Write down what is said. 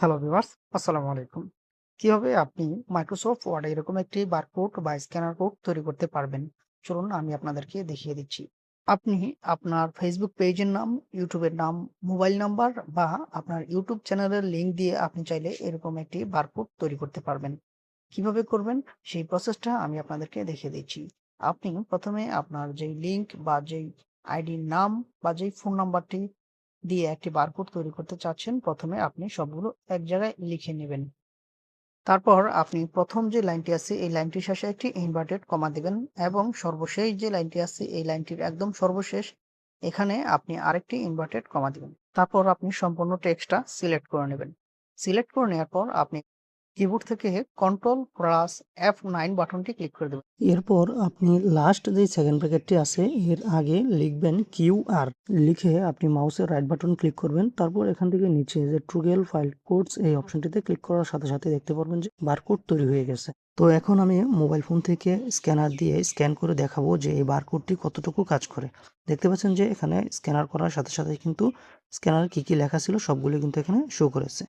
Hello viewers, আসসালামু আলাইকুম। কিভাবে আপনি মাইক্রোসফট ওয়ার্ডে এরকম একটি বারকোড বা স্ক্যানার কোড তৈরি করতে পারবেন? চলুন আমি আপনাদেরকে দেখিয়ে দিচ্ছি। আপনি আপনার ফেসবুক পেজের নাম, ইউটিউবের নাম, মোবাইল নাম্বার বা আপনার ইউটিউব চ্যানেলের লিংক দিয়ে আপনি চাইলে এরকম একটি বারকোড তৈরি করতে পারবেন। কিভাবে করবেন সেই প্রসেসটা আমি আপনাদেরকে দেখিয়ে দিচ্ছি। আপনি ১ম এ আপনার যেই লিংক বা যেই আইডির নাম বা যেই ফোন নাম্বারটি দিয়ে একটি বারকোড তৈরি করতে চাচ্ছেন, ১ম এ আপনি সবগুলো এক জায়গায় লিখে নিবেন। তারপর আপনি ১ম যে লাইনটি আছে এই লাইনটির শেষে একটি ইনভার্টেড কমা দিবেন এবং সর্বশেষ যে লাইনটি আছে এই লাইনটির একদম সর্বশেষ এখানে আপনি আরেকটি ইনভার্টেড কমা দিবেন। তারপর আপনি সম্পূর্ণ টেক্সটটা সিলেক্ট করে নেবেন। সিলেক্ট করে নেওয়ার পর আপনি কিবোর্ড থেকে কন্ট্রোল প্লাস F9 বাটনটি ক্লিক করে দেবেন। এরপর আপনি লাস্ট যে সেকেন্ড ব্র্যাকেটটি আছে এর আগে লিখবেন কিউআর। লিখে আপনি মাউসের রাইট বাটন ক্লিক করবেন। তারপর এখান থেকে নিচে যে ট্রুগেল ফাইল কোডস এই অপশনটিতে ক্লিক করার সাথে সাথে দেখতে পারবেন যে বারকোড তৈরি হয়ে গেছে। তো এখন আমি মোবাইল ফোন থেকে স্ক্যানার দিয়ে স্ক্যান করে দেখাবো যে এই বারকোডটি কতটুকু কাজ করে। দেখতে পাচ্ছেন যে এখানে স্ক্যানার করার সাথে সাথে কিন্তু স্ক্যানারে কি লেখা ছিল সবগুলো কিন্তু এখানে শো করেছে।